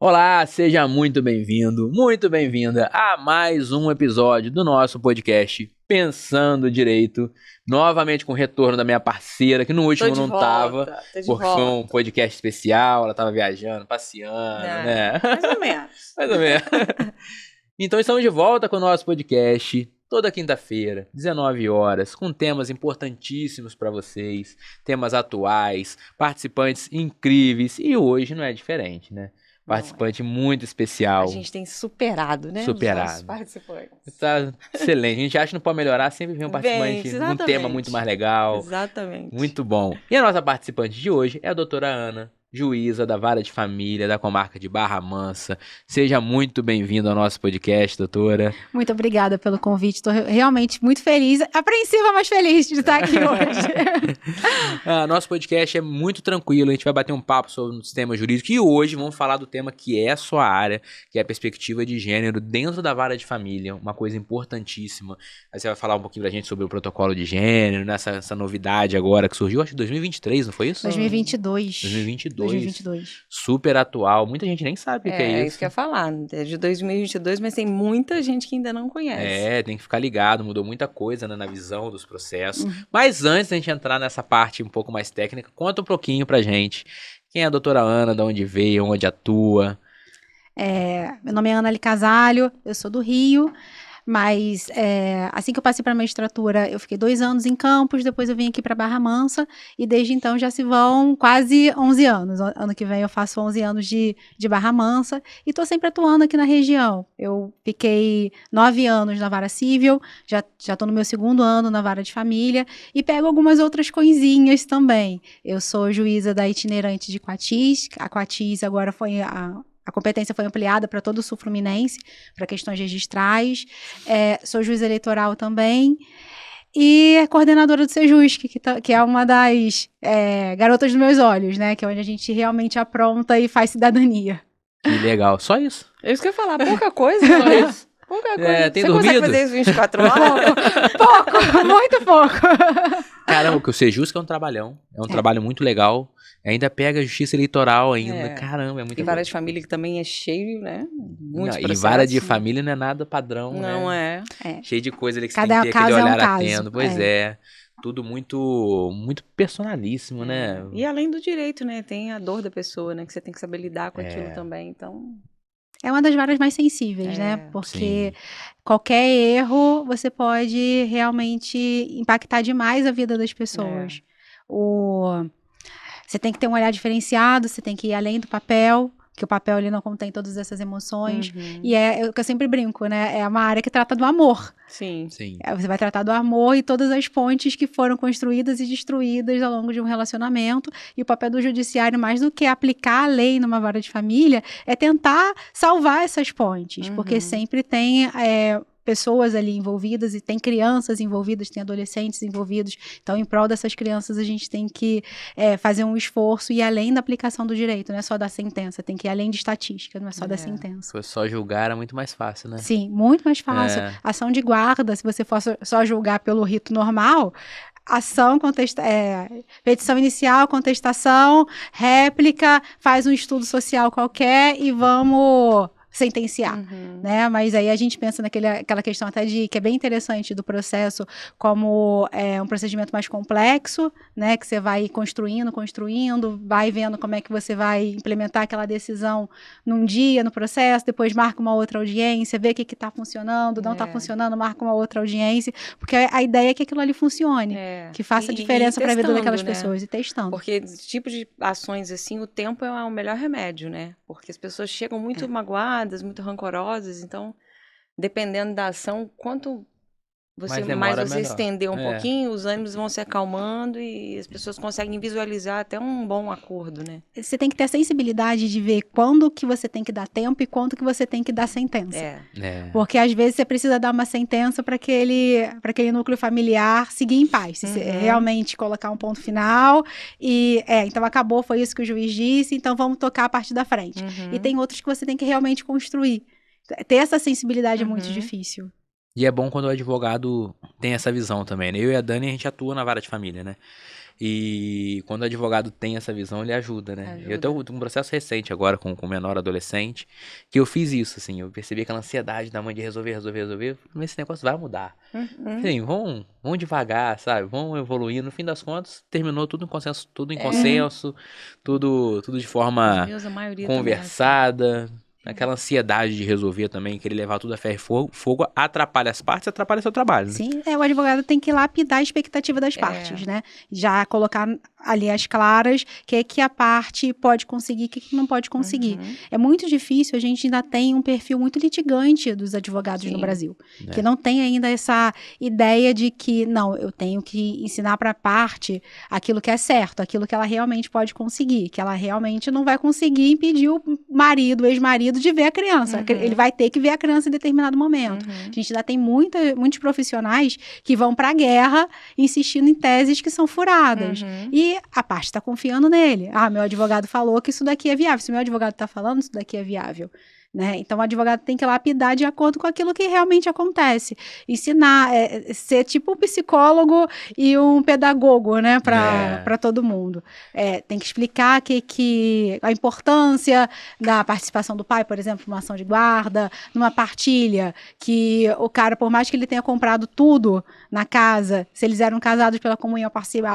Olá, seja muito bem-vindo, muito bem-vinda a mais um episódio do nosso podcast Pensando Direito. Novamente com o retorno da minha parceira, que no último não estava, porque foi um podcast especial, ela estava viajando, passeando, né? Mais ou menos. Mais ou menos. Então estamos de volta com o nosso podcast, toda quinta-feira, 19 horas, com temas importantíssimos para vocês, temas atuais, participantes incríveis, e hoje não é diferente, né? Participante muito especial. A gente tem superado, né? Superado. Os nossos participantes. Tá excelente. A gente acha que não pode melhorar, sempre vem um participante, um tema muito mais legal. Exatamente. Muito bom. E a nossa participante de hoje é a doutora Ana, juíza da Vara de Família da comarca de Barra Mansa. Seja muito bem-vinda ao nosso podcast, doutora. Muito obrigada pelo convite. Estou realmente muito feliz, apreensiva, mas feliz de estar aqui hoje. Nosso podcast é muito tranquilo, a gente vai bater um papo sobre os temas jurídicos e hoje vamos falar do tema que é a sua área, que é a perspectiva de gênero dentro da Vara de Família, uma coisa importantíssima. Aí você vai falar um pouquinho pra gente sobre o protocolo de gênero, essa novidade agora que surgiu, acho que em 2023, não foi isso? 2022. 2022. Super atual. Muita gente nem sabe o que é isso. É isso que eu ia falar. É de 2022, mas tem muita gente que ainda não conhece. Tem que ficar ligado. Mudou muita coisa, né, na visão dos processos. Mas antes da gente entrar nessa parte um pouco mais técnica, conta um pouquinho pra gente. Quem é a doutora Ana, de onde veio, onde atua? Meu nome é Ana Casalho, eu sou do Rio. Mas assim que eu passei para a magistratura, eu fiquei 2 anos em Campos, depois eu vim aqui para Barra Mansa, e desde então já se vão quase 11 anos. Ano que vem eu faço 11 anos de Barra Mansa, e estou sempre atuando aqui na região. Eu fiquei 9 anos na Vara Civil, já estou no meu 2º ano na Vara de Família, e pego algumas outras coisinhas também. Eu sou juíza da itinerante de Quatis, a Quatis agora foi a competência foi ampliada para todo o sul fluminense, para questões registrais. Sou juíza eleitoral também. E coordenadora do Sejusc, que é uma das garotas dos meus olhos, né? Que é onde a gente realmente apronta e faz cidadania. Que legal. Só isso? É isso que eu ia falar. Pouca coisa. Só isso. Pouca coisa. Tem Você dormido? consegue fazer isso 24 horas? Pouco, muito pouco. Caramba, porque o Sejusc é um trabalhão. É um trabalho muito legal. Ainda pega a justiça eleitoral ainda. Caramba, é muito E Vara de Família que também é cheio, né? Muitos processos. E Vara de Família não é nada padrão, não né? É. Cheio de coisa ali que você tem que ter aquele olhar atento. Pois é. Tudo muito, muito personalíssimo, né? E além do direito, né? Tem a dor da pessoa, né? Que você tem que saber lidar com aquilo também, então... É uma das varas mais sensíveis, né? Porque qualquer erro, você pode realmente impactar demais a vida das pessoas. Você tem que ter um olhar diferenciado, você tem que ir além do papel, que o papel ele não contém todas essas emoções. E é o que eu sempre brinco, né? É uma área que trata do amor. Sim. Você vai tratar do amor e todas as pontes que foram construídas e destruídas ao longo de um relacionamento. E o papel do judiciário, mais do que aplicar a lei numa vara de família, é tentar salvar essas pontes. Porque sempre tem... pessoas ali envolvidas, e tem crianças envolvidas, tem adolescentes envolvidos. Então, em prol dessas crianças, a gente tem que fazer um esforço e ir além da aplicação do direito, não é só da sentença, tem que ir além de estatística, não é só da sentença. Se fosse só julgar, era muito mais fácil, né? Sim, muito mais fácil. Ação de guarda, se você for só julgar pelo rito normal, petição inicial, contestação, réplica, faz um estudo social qualquer e vamos sentenciar, né? Mas aí a gente pensa naquela questão até que é bem interessante do processo, como um procedimento mais complexo, né? Que você vai construindo, vai vendo como é que você vai implementar aquela decisão num dia no processo, depois marca uma outra audiência, vê o que está funcionando, não está funcionando, marca uma outra audiência, porque a ideia é que aquilo ali funcione, que faça diferença para a vida daquelas pessoas, e testando. Porque esse tipo de ações assim, o tempo é o melhor remédio, né? Porque as pessoas chegam muito magoadas, muito rancorosas, então, dependendo da ação, quanto mais você estender um pouquinho, os ânimos vão se acalmando e as pessoas conseguem visualizar até um bom acordo, né? Você tem que ter a sensibilidade de ver quando que você tem que dar tempo e quando que você tem que dar sentença. Porque às vezes você precisa dar uma sentença para aquele núcleo familiar seguir em paz. Se realmente colocar um ponto final e então acabou, foi isso que o juiz disse, então vamos tocar a partir da frente. E tem outros que você tem que realmente construir. Ter essa sensibilidade é muito difícil. E é bom quando o advogado tem essa visão também, né? Eu e a Dani, a gente atua na Vara de Família, né? E quando o advogado tem essa visão, ele ajuda, né? Eu tenho um processo recente agora com um menor adolescente, que eu fiz isso, assim, eu percebi aquela ansiedade da mãe de resolver, mas esse negócio vai mudar. Assim, vamos devagar, sabe? Vamos evoluir. No fim das contas, terminou tudo em consenso, tudo de forma conversada. Aquela ansiedade de resolver também, querer levar tudo a ferro e fogo, atrapalha as partes, atrapalha seu trabalho. Né? Sim, o advogado tem que lapidar a expectativa das partes, né? Já colocar ali as claras, que a parte pode conseguir, que não pode conseguir. É muito difícil, a gente ainda tem um perfil muito litigante dos advogados no Brasil, que não tem ainda essa ideia de que, não, eu tenho que ensinar para a parte aquilo que é certo, aquilo que ela realmente pode conseguir, que ela realmente não vai conseguir impedir o marido, o ex-marido, de ver a criança. Ele vai ter que ver a criança em determinado momento. A gente ainda tem muitos profissionais que vão para a guerra insistindo em teses que são furadas. E a parte está confiando nele. Ah, meu advogado falou que isso daqui é viável. Se meu advogado está falando, isso daqui é viável. Né? Então, o advogado tem que lapidar de acordo com aquilo que realmente acontece. Ensinar, ser tipo um psicólogo e um pedagogo, né? Para todo mundo. Tem que explicar que a importância da participação do pai, por exemplo, numa ação de guarda, numa partilha, que o cara, por mais que ele tenha comprado tudo na casa, se eles eram casados pela comunhão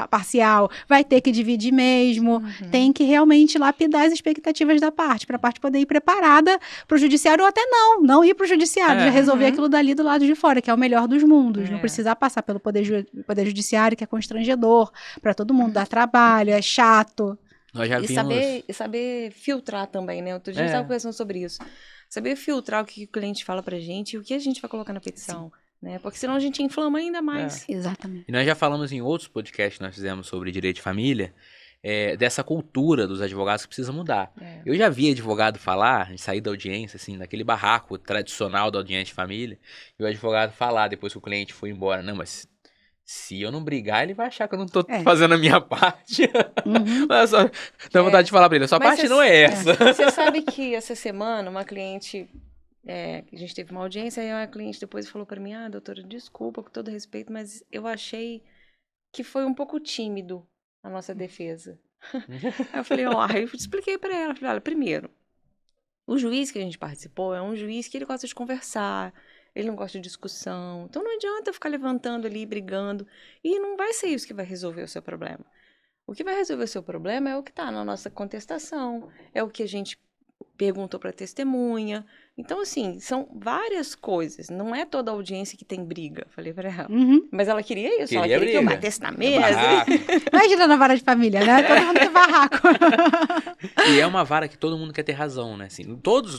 parcial, vai ter que dividir mesmo. Tem que realmente lapidar as expectativas da parte, para a parte poder ir preparada para o judiciário, ou até não ir para o judiciário, já resolver aquilo dali do lado de fora, que é o melhor dos mundos. Não precisar passar pelo poder judiciário, que é constrangedor para todo mundo, dá trabalho, é chato. Nós já vimos... saber filtrar também, né? Outro dia eu estava conversando sobre isso. Saber filtrar o que o cliente fala pra gente e o que a gente vai colocar na petição. Né? Porque senão a gente inflama ainda mais. Exatamente. E nós já falamos em outros podcasts que nós fizemos sobre direito de família, dessa cultura dos advogados que precisa mudar. Eu já vi advogado falar, sair da audiência, assim, naquele barraco tradicional da audiência de família, e o advogado falar, depois que o cliente foi embora, não, mas se eu não brigar, ele vai achar que eu não tô fazendo a minha parte. Mas só dá vontade de falar pra ele, a sua parte não é essa. Você sabe que essa semana uma cliente... a gente teve uma audiência e a cliente depois falou pra mim, doutora, desculpa, com todo respeito, mas eu achei que foi um pouco tímido a nossa defesa. Aí eu falei, eu expliquei pra ela, falei, olha, primeiro, o juiz que a gente participou é um juiz que ele gosta de conversar, ele não gosta de discussão, então não adianta ficar levantando ali, brigando, e não vai ser isso que vai resolver o seu problema. O que vai resolver o seu problema é o que tá na nossa contestação, é o que a gente perguntou para testemunha. Então, assim, são várias coisas. Não é toda audiência que tem briga. Falei pra ela. Mas ela queria isso. Ela queria que eu batesse na mesa. Imagina na vara de família, né? Todo mundo tem barraco. E é uma vara que todo mundo quer ter razão, né? Assim,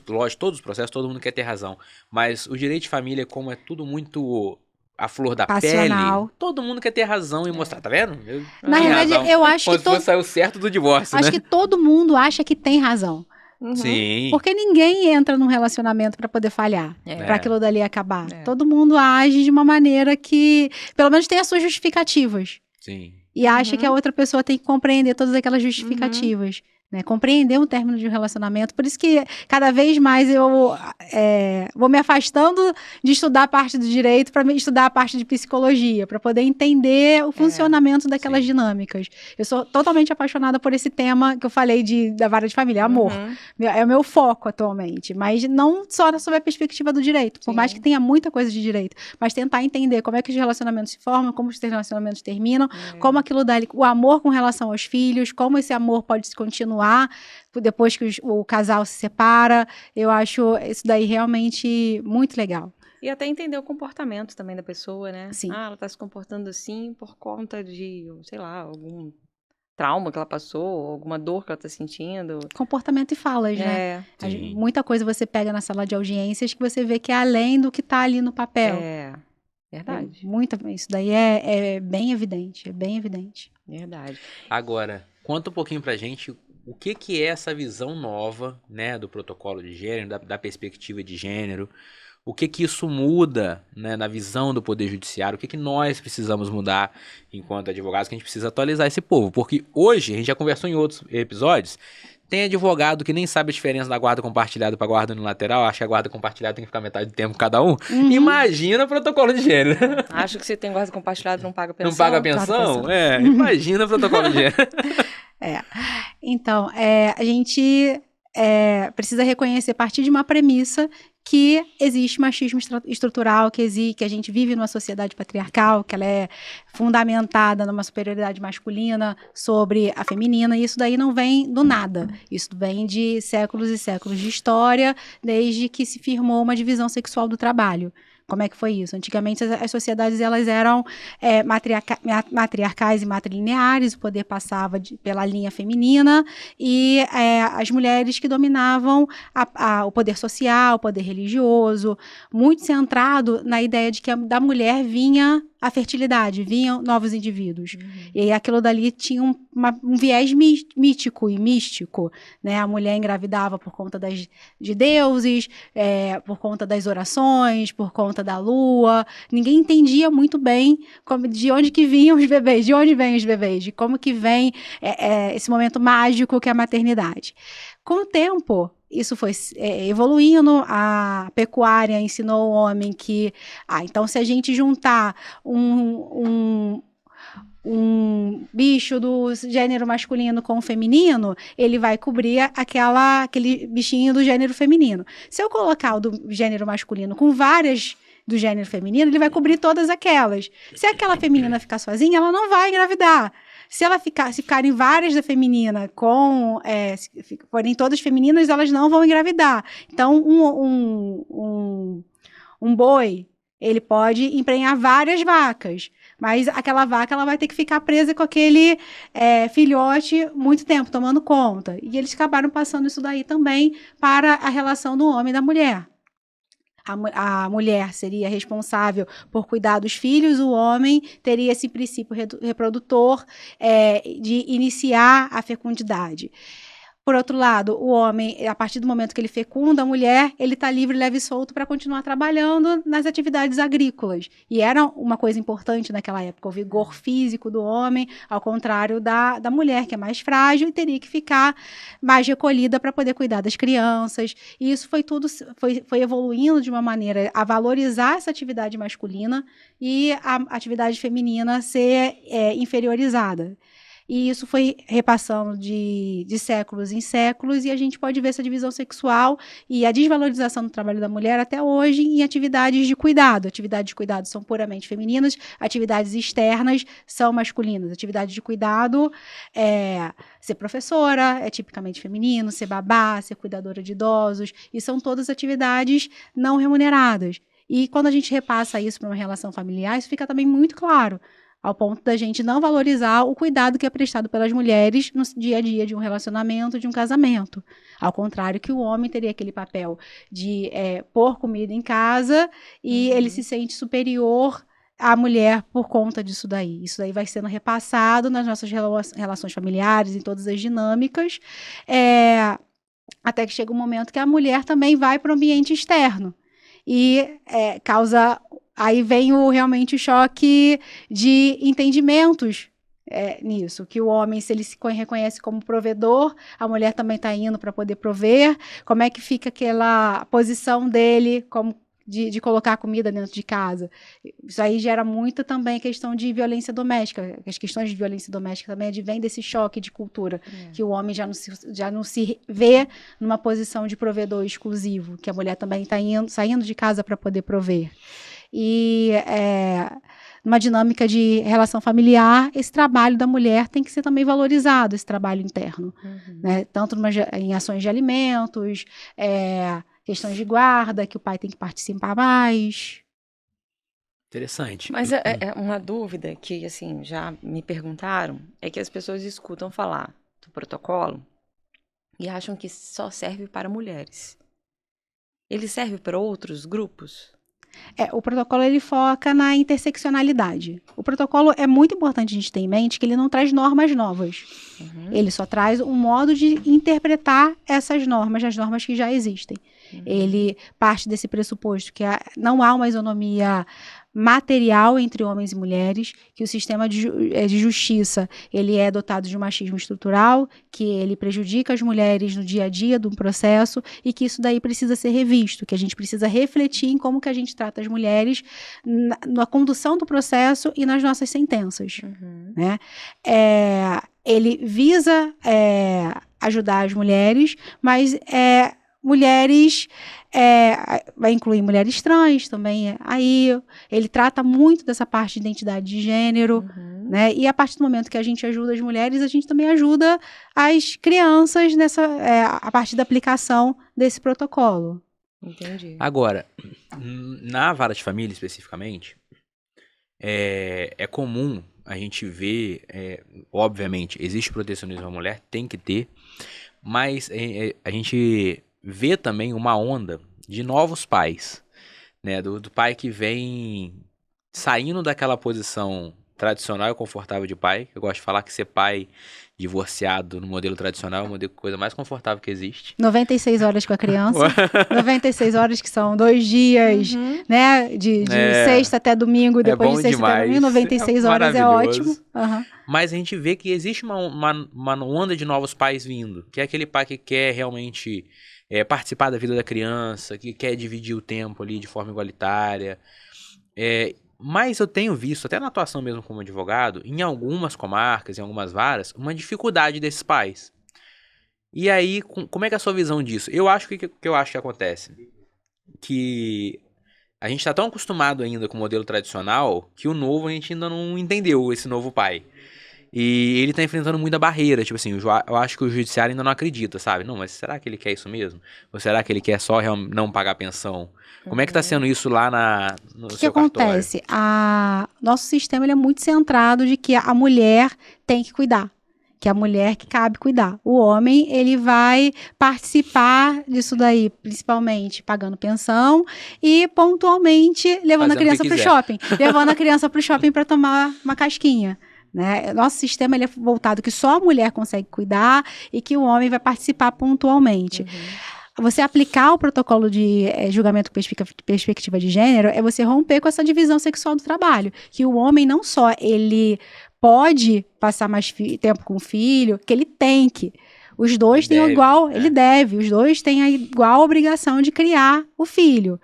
lógico, todos os processos, todo mundo quer ter razão. Mas o direito de família, como é tudo muito... a flor da passional. Pele, todo mundo quer ter razão e mostrar, tá vendo? Na verdade, eu acho que... Quando saiu certo do divórcio, acho que todo mundo acha que tem razão. Sim. Porque ninguém entra num relacionamento para poder falhar, para aquilo dali acabar. Todo mundo age de uma maneira que, pelo menos, tem as suas justificativas. Sim. E acha que a outra pessoa tem que compreender todas aquelas justificativas. Né, compreender o término de um relacionamento. Por isso que cada vez mais eu vou me afastando de estudar a parte do direito para estudar a parte de psicologia, para poder entender o funcionamento daquelas dinâmicas. Eu sou totalmente apaixonada por esse tema que eu falei da vara de família, amor. É o meu foco atualmente, mas não só sob a perspectiva do direito, por mais que tenha muita coisa de direito, mas tentar entender como é que os relacionamentos se formam, como os relacionamentos terminam, como aquilo dá o amor com relação aos filhos, como esse amor pode se continuar depois que o casal se separa. Eu acho isso daí realmente muito legal. E até entender o comportamento também da pessoa, né? Sim. Ela tá se comportando assim por conta de, sei lá, algum trauma que ela passou, alguma dor que ela tá sentindo. Comportamento e falas, né? Muita coisa você pega na sala de audiências que você vê que é além do que tá ali no papel. Verdade. Isso daí é bem evidente, Verdade. Agora, conta um pouquinho pra gente o que é essa visão nova, né, do protocolo de gênero, da perspectiva de gênero, o que isso muda, né, na visão do Poder Judiciário, o que nós precisamos mudar enquanto advogados, que a gente precisa atualizar esse povo, porque hoje, a gente já conversou em outros episódios, Tem advogado que nem sabe a diferença da guarda compartilhada para guarda unilateral, acha que a guarda compartilhada tem que ficar metade do tempo cada um. Imagina o protocolo de gênero. Acho que você tem guarda compartilhada e não paga pensão. Não paga pensão? Imagina o protocolo de gênero. Então, a gente precisa reconhecer, a partir de uma premissa, que existe machismo estrutural, que a gente vive numa sociedade patriarcal, que ela é fundamentada numa superioridade masculina sobre a feminina, e isso daí não vem do nada. Isso vem de séculos e séculos de história, desde que se firmou uma divisão sexual do trabalho. Como é que foi isso? Antigamente as sociedades elas eram matriarcais e matrilineares, o poder passava pela linha feminina e as mulheres que dominavam o poder social, o poder religioso, muito centrado na ideia de que da mulher vinha a fertilidade, vinham novos indivíduos. E aí aquilo dali tinha um viés mítico e místico, né? A mulher engravidava por conta de deuses, por conta das orações, por conta da lua. Ninguém entendia muito bem de onde que vinham os bebês, de onde vêm os bebês, de como que vem esse momento mágico que é a maternidade. Com o tempo, isso foi evoluindo, a pecuária ensinou o homem que, então se a gente juntar um bicho do gênero masculino com o feminino, ele vai cobrir aquele bichinho do gênero feminino. Se eu colocar o do gênero masculino com várias do gênero feminino, ele vai cobrir todas aquelas. Se aquela feminina ficar sozinha, ela não vai engravidar. Se ficarem várias da feminina se forem todas femininas, elas não vão engravidar. Então, um boi, ele pode emprenhar várias vacas, mas aquela vaca ela vai ter que ficar presa com aquele filhote muito tempo, tomando conta. E eles acabaram passando isso daí também para a relação do homem e da mulher. A mulher seria responsável por cuidar dos filhos, o homem teria esse princípio reprodutor de iniciar a fecundidade. Por outro lado, o homem, a partir do momento que ele fecunda a mulher, ele está livre, leve e solto para continuar trabalhando nas atividades agrícolas. E era uma coisa importante naquela época, o vigor físico do homem, ao contrário da mulher, que é mais frágil e teria que ficar mais recolhida para poder cuidar das crianças. E isso foi evoluindo de uma maneira a valorizar essa atividade masculina e a atividade feminina ser inferiorizada. E isso foi repassando de séculos em séculos, e a gente pode ver essa divisão sexual e a desvalorização do trabalho da mulher até hoje em atividades de cuidado. Atividades de cuidado são puramente femininas, atividades externas são masculinas. Atividades de cuidado ser professora é tipicamente feminino, ser babá, ser cuidadora de idosos, e são todas atividades não remuneradas. E quando a gente repassa isso para uma relação familiar, isso fica também muito claro, ao ponto da gente não valorizar o cuidado que é prestado pelas mulheres no dia a dia de um relacionamento, de um casamento. Ao contrário que o homem teria aquele papel de pôr comida em casa e ele se sente superior à mulher por conta disso daí. Isso daí vai sendo repassado nas nossas relações familiares, em todas as dinâmicas, até que chega um momento que a mulher também vai para o ambiente externo e causa... Aí vem realmente o choque de entendimentos nisso, que o homem, se ele se reconhece como provedor, a mulher também está indo para poder prover, como é que fica aquela posição dele como de colocar comida dentro de casa. Isso aí gera muito também questão de violência doméstica. As questões de violência doméstica também advêm desse choque de cultura, que o homem já não se vê numa posição de provedor exclusivo, que a mulher também está saindo de casa para poder prover. E numa dinâmica de relação familiar, esse trabalho da mulher tem que ser também valorizado, esse trabalho interno, né? Tanto em ações de alimentos, questões de guarda, que o pai tem que participar mais. Interessante. Mas uma dúvida que, assim, já me perguntaram, é que as pessoas escutam falar do protocolo e acham que só serve para mulheres. Ele serve para outros grupos? O protocolo ele foca na interseccionalidade. O protocolo é muito importante a gente ter em mente que ele não traz normas novas. Ele só traz um modo de interpretar essas normas, as normas que já existem. Ele parte desse pressuposto que não há uma isonomia material entre homens e mulheres, que o sistema de justiça ele é dotado de um machismo estrutural, que ele prejudica as mulheres no dia a dia do processo e que isso daí precisa ser revisto, que a gente precisa refletir em como que a gente trata as mulheres na condução do processo e nas nossas sentenças. Né? Ele visa ajudar as mulheres, mas mulheres, vai incluir mulheres trans também, aí ele trata muito dessa parte de identidade de gênero, né? E a partir do momento que a gente ajuda as mulheres, a gente também ajuda as crianças a partir da aplicação desse protocolo. Entendi. Agora, na vara de família especificamente, é comum a gente ver, obviamente, existe protecionismo à mulher, tem que ter, mas a gente vê também uma onda de novos pais, né? Do pai que vem saindo daquela posição tradicional e confortável de pai. Eu gosto de falar que ser pai divorciado no modelo tradicional é a coisa mais confortável que existe. 96 horas com a criança, 96 horas que são 2 dias, né? De sexta até domingo, depois de sexta até domingo, 96 horas é ótimo. Mas a gente vê que existe uma onda de novos pais vindo, que é aquele pai que quer realmente participar da vida da criança, que quer dividir o tempo ali de forma igualitária. Mas eu tenho visto, até na atuação mesmo como advogado, em algumas comarcas, em algumas varas, uma dificuldade desses pais. E aí, como é que é a sua visão disso? Eu acho que eu acho que acontece. Que a gente está tão acostumado ainda com o modelo tradicional que o novo a gente ainda não entendeu, esse novo pai. E ele tá enfrentando muita barreira, tipo assim, eu acho que o judiciário ainda não acredita, sabe? Não, mas será que ele quer isso mesmo? Ou será que ele quer só não pagar pensão? Como é que tá sendo isso lá no seu cartório? O que acontece? Nosso sistema ele é muito centrado de que a mulher tem que cuidar, que é a mulher que cabe cuidar. O homem, ele vai participar disso daí, principalmente pagando pensão e pontualmente levando a criança pro shopping. Levando a criança pro shopping para tomar uma casquinha. Né? Nosso sistema ele é voltado que só a mulher consegue cuidar e que o homem vai participar pontualmente. Você aplicar o protocolo de julgamento com perspectiva de gênero é você romper com essa divisão sexual do trabalho, que o homem não só ele pode passar mais tempo com o filho, que ele tem que. Os dois têm ele deve, os dois têm a igual obrigação de criar o filho.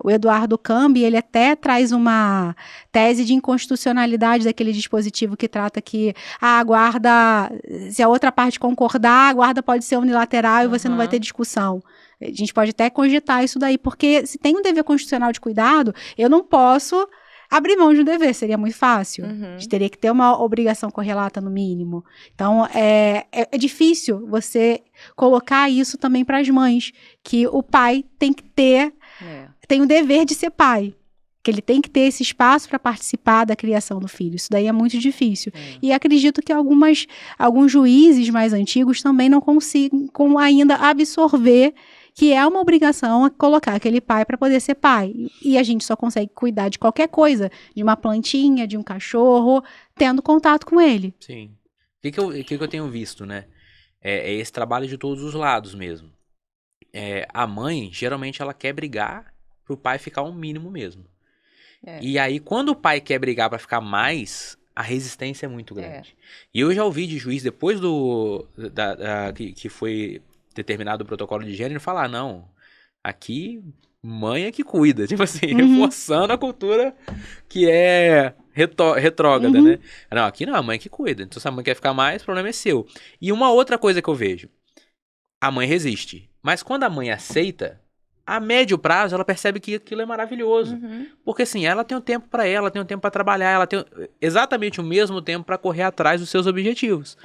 O Eduardo Cambi, ele até traz uma tese de inconstitucionalidade daquele dispositivo que trata que a guarda, se a outra parte concordar, a guarda pode ser unilateral e você não vai ter discussão. A gente pode até cogitar isso daí, porque se tem um dever constitucional de cuidado, eu não posso abrir mão de um dever, seria muito fácil. A gente teria que ter uma obrigação correlata no mínimo. Então, é difícil você colocar isso também para as mães, que o pai tem que ter, tem o dever de ser pai, que ele tem que ter esse espaço para participar da criação do filho. Isso daí é muito difícil. E acredito que alguns juízes mais antigos também não consigam ainda absorver que é uma obrigação colocar aquele pai para poder ser pai. E a gente só consegue cuidar de qualquer coisa, de uma plantinha, de um cachorro, tendo contato com ele. Sim. O que eu tenho visto, né? É esse trabalho de todos os lados mesmo. A mãe, geralmente, ela quer brigar pro pai ficar um mínimo mesmo. E aí, quando o pai quer brigar para ficar mais, a resistência é muito grande. E eu já ouvi de juiz, depois que foi determinado o protocolo de gênero, falar, não, aqui mãe é que cuida, tipo assim, reforçando a cultura que é retrógrada, né? Não, aqui não, a mãe que cuida, então se a mãe quer ficar mais, o problema é seu. E uma outra coisa que eu vejo, a mãe resiste, mas quando a mãe aceita, a médio prazo ela percebe que aquilo é maravilhoso, porque assim, ela tem um tempo para ela tem um tempo para trabalhar, ela tem exatamente o mesmo tempo para correr atrás dos seus objetivos.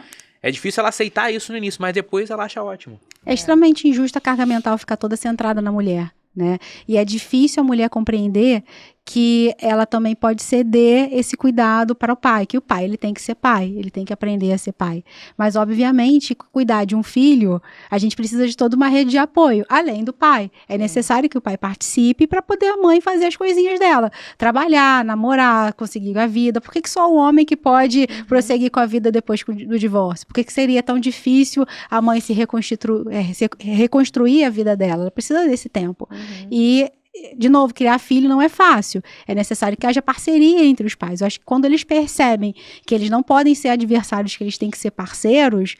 É difícil ela aceitar isso no início, mas depois ela acha ótimo. É extremamente injusta a carga mental ficar toda centrada na mulher, né? E é difícil a mulher compreender que ela também pode ceder esse cuidado para o pai, que o pai ele tem que ser pai, ele tem que aprender a ser pai. Mas, obviamente, cuidar de um filho, a gente precisa de toda uma rede de apoio, além do pai. É necessário que o pai participe para poder a mãe fazer as coisinhas dela. Trabalhar, namorar, conseguir a vida. Por que só o homem que pode prosseguir com a vida depois do divórcio? Por que seria tão difícil a mãe se reconstruir a vida dela? Ela precisa desse tempo. E de novo, criar filho não é fácil. É necessário que haja parceria entre os pais. Eu acho que quando eles percebem que eles não podem ser adversários, que eles têm que ser parceiros,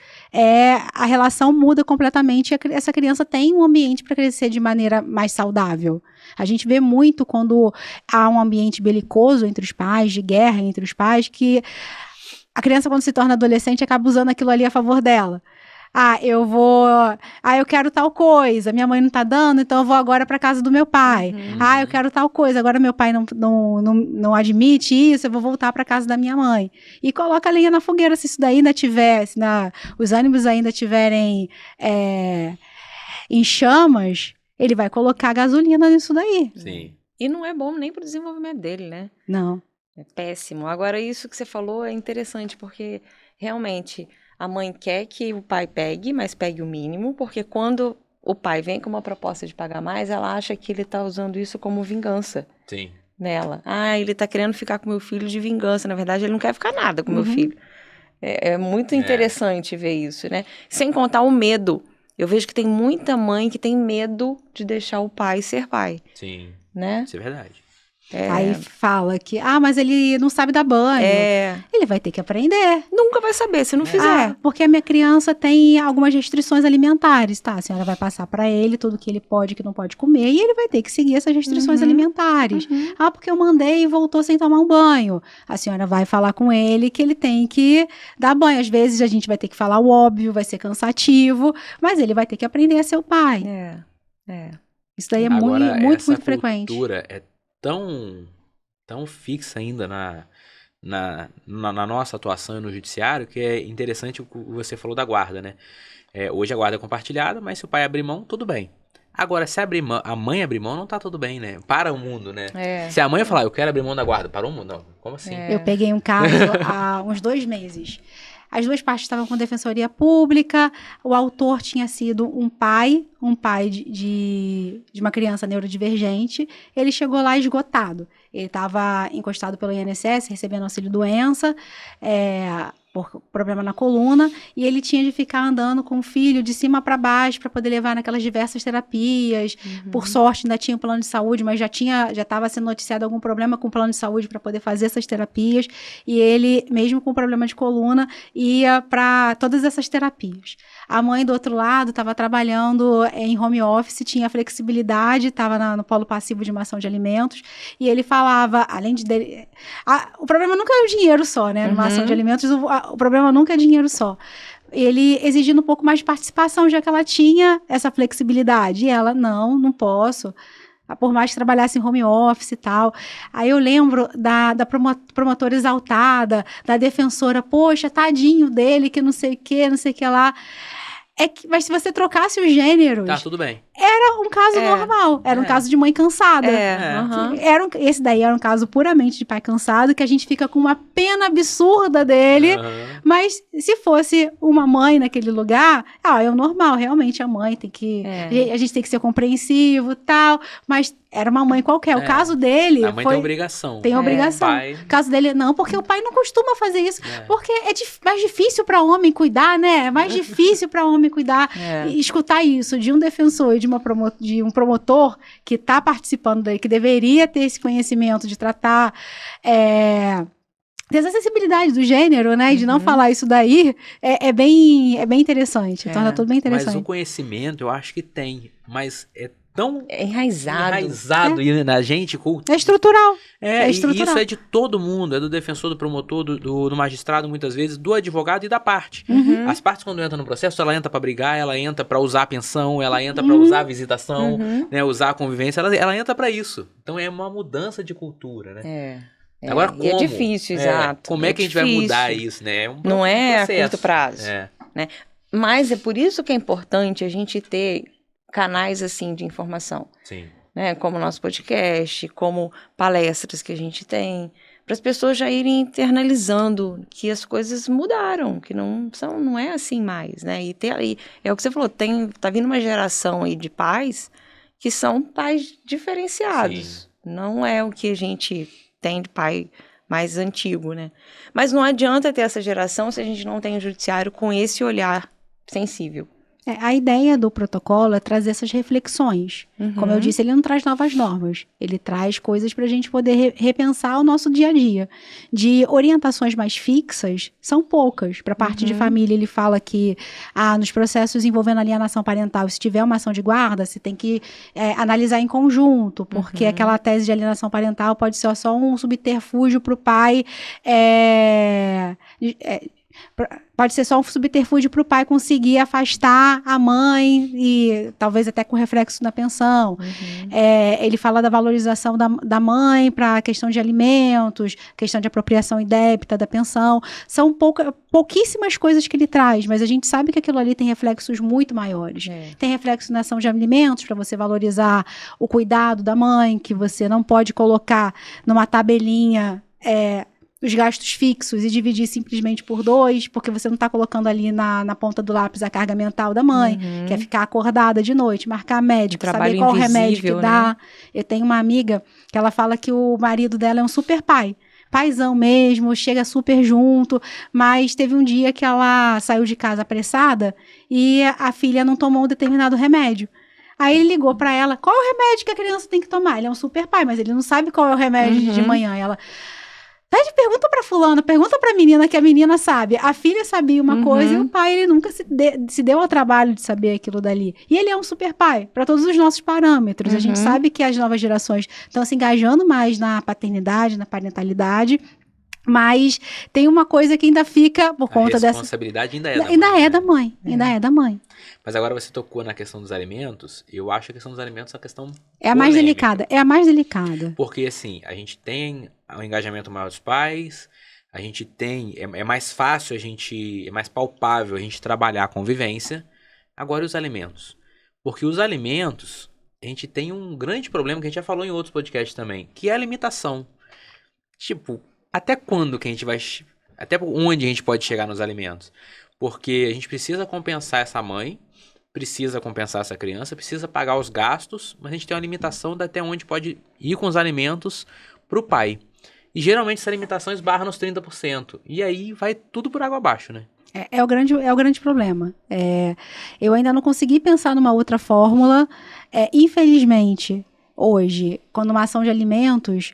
a relação muda completamente e essa criança tem um ambiente para crescer de maneira mais saudável. A gente vê muito quando há um ambiente belicoso entre os pais, de guerra entre os pais, que a criança, quando se torna adolescente, acaba usando aquilo ali a favor dela. Eu quero tal coisa, minha mãe não tá dando, então eu vou agora para casa do meu pai. Eu quero tal coisa, agora meu pai não admite isso, eu vou voltar para casa da minha mãe. E coloca a lenha na fogueira, se isso daí ainda tiver, os ânimos ainda estiverem em chamas, ele vai colocar gasolina nisso daí. Sim. E não é bom nem pro desenvolvimento dele, né? Não. É péssimo. Agora, isso que você falou é interessante, porque realmente a mãe quer que o pai pegue, mas pegue o mínimo, porque quando o pai vem com uma proposta de pagar mais, ela acha que ele tá usando isso como vingança. Sim. Nela. Ele tá querendo ficar com meu filho de vingança. Na verdade, ele não quer ficar nada com meu filho. É muito interessante ver isso, né? Sem contar o medo. Eu vejo que tem muita mãe que tem medo de deixar o pai ser pai. Sim. Né? Isso é verdade. Aí fala que, mas ele não sabe dar banho. Ele vai ter que aprender. Nunca vai saber se não fizer. Porque a minha criança tem algumas restrições alimentares, tá? A senhora vai passar para ele tudo que ele pode e que não pode comer e ele vai ter que seguir essas restrições alimentares. Porque eu mandei e voltou sem tomar um banho. A senhora vai falar com ele que ele tem que dar banho. Às vezes a gente vai ter que falar o óbvio, vai ser cansativo, mas ele vai ter que aprender a ser o pai. Isso daí é muito frequente. A cultura é tão fixa ainda na nossa atuação e no judiciário, que é interessante o que você falou da guarda, né? Hoje a guarda é compartilhada, mas se o pai abrir mão, tudo bem. Agora, se a mãe abrir mão, não tá tudo bem, né? Para o mundo, né? Se a mãe falar, eu quero abrir mão da guarda, para o mundo, não. Como assim? Eu peguei um caso há uns 2 meses. As duas partes estavam com defensoria pública, o autor tinha sido um pai de uma criança neurodivergente. Ele chegou lá esgotado. Ele estava encostado pelo INSS, recebendo auxílio-doença, por problema na coluna, e ele tinha de ficar andando com o filho de cima para baixo para poder levar naquelas diversas terapias. Por sorte, ainda tinha um plano de saúde, mas já estava sendo noticiado algum problema com o plano de saúde para poder fazer essas terapias, e ele, mesmo com problema de coluna, ia para todas essas terapias. A mãe, do outro lado, estava trabalhando em home office, tinha flexibilidade, estava no polo passivo de uma ação de alimentos, e ele falava, além de... o problema nunca é o dinheiro só, né? Numa ação de alimentos, o problema nunca é dinheiro só. Ele exigindo um pouco mais de participação, já que ela tinha essa flexibilidade. E ela, não posso. Por mais que trabalhasse em home office e tal. Aí eu lembro da promotora exaltada, da defensora, poxa, tadinho dele, que não sei o que lá. Mas se você trocasse os gêneros... Tá, tudo bem. Era um caso normal. Era um caso de mãe cansada. Esse daí era um caso puramente de pai cansado, que a gente fica com uma pena absurda dele. Mas se fosse uma mãe naquele lugar, é o normal. Realmente a mãe tem que... A gente tem que ser compreensivo e tal. Mas era uma mãe qualquer. O caso dele... A mãe tem obrigação. Tem obrigação. O caso dele, não, porque o pai não costuma fazer isso. Porque é mais difícil para homem cuidar, né? É mais difícil para homem cuidar. E escutar isso de um defensor e de um promotor que está participando daí, que deveria ter esse conhecimento de tratar dessa sensibilidade do gênero, né? E de não falar isso daí, é bem interessante. Torna tudo bem interessante. Mas o conhecimento, eu acho que tem. Mas é tão enraizado na gente. É estrutural. E isso é de todo mundo. É do defensor, do promotor, do magistrado, muitas vezes, do advogado e da parte. As partes, quando entram no processo, ela entra pra brigar, ela entra pra usar a pensão, ela entra pra usar a visitação, né, usar a convivência, ela entra pra isso. Então é uma mudança de cultura, né? Agora, como? É difícil, exato. Como é que a gente vai mudar isso, né? Não é a curto prazo. Né? Mas é por isso que é importante a gente ter canais assim de informação. Sim. Né? Como o nosso podcast, como palestras que a gente tem, para as pessoas já irem internalizando que as coisas mudaram, que não é assim mais, né? E é o que você falou, tá vindo uma geração aí de pais que são pais diferenciados. Sim. Não é o que a gente tem de pai mais antigo, né? Mas não adianta ter essa geração se a gente não tem o judiciário com esse olhar sensível. A ideia do protocolo é trazer essas reflexões. Como eu disse, ele não traz novas normas. Ele traz coisas para a gente poder repensar o nosso dia a dia. De orientações mais fixas, são poucas. Para a parte de família, ele fala que nos processos envolvendo alienação parental, se tiver uma ação de guarda, você tem que analisar em conjunto, porque aquela tese de alienação parental pode ser só um subterfúgio para o pai... pode ser só um subterfúgio para o pai conseguir afastar a mãe e talvez até com reflexo na pensão. Ele fala da valorização da mãe para a questão de alimentos, questão de apropriação indébita da pensão. São pouquíssimas coisas que ele traz, mas a gente sabe que aquilo ali tem reflexos muito maiores. Tem reflexo na ação de alimentos, para você valorizar o cuidado da mãe, que você não pode colocar numa tabelinha... os gastos fixos e dividir simplesmente por 2, porque você não está colocando ali na ponta do lápis a carga mental da mãe, que é ficar acordada de noite, marcar médico, saber qual remédio que dá. Né? Eu tenho uma amiga que ela fala que o marido dela é um super pai. Paizão mesmo, chega super junto, mas teve um dia que ela saiu de casa apressada e a filha não tomou um determinado remédio. Aí ele ligou para ela, qual é o remédio que a criança tem que tomar? Ele é um super pai, mas ele não sabe qual é o remédio de manhã. Ela... pergunta pra fulana, pergunta pra menina, que a menina sabe. A filha sabia uma coisa e o pai, ele nunca se deu ao trabalho de saber aquilo dali. E ele é um super pai, para todos os nossos parâmetros. A gente sabe que as novas gerações estão se engajando mais na paternidade, na parentalidade, mas tem uma coisa que ainda fica por conta dessa... A responsabilidade ainda é da mãe. Ainda é da mãe. Mas agora você tocou na questão dos alimentos. Eu acho que a questão dos alimentos é uma questão a mais delicada. É a mais delicada. Porque, assim, a gente tem um engajamento maior dos pais, a gente tem... É mais fácil é mais palpável a gente trabalhar a convivência. Agora, os alimentos. Porque os alimentos, a gente tem um grande problema que a gente já falou em outros podcasts também, que é a limitação. Tipo... Até quando que a gente vai... Até onde a gente pode chegar nos alimentos? Porque a gente precisa compensar essa mãe, precisa compensar essa criança, precisa pagar os gastos, mas a gente tem uma limitação de até onde pode ir com os alimentos para o pai. E geralmente essa limitação esbarra nos 30%. E aí vai tudo por água abaixo, né? É o grande problema. Eu ainda não consegui pensar numa outra fórmula. Infelizmente, hoje, quando uma ação de alimentos...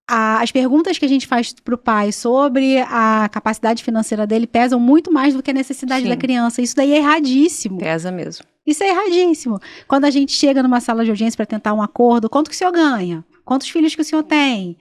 As perguntas que a gente faz para o pai sobre a capacidade financeira dele pesam muito mais do que a necessidade da criança. Isso daí é erradíssimo. Pesa mesmo. Isso é erradíssimo. Quando a gente chega numa sala de audiência para tentar um acordo, quanto que o senhor ganha? Quantos filhos que o senhor tem?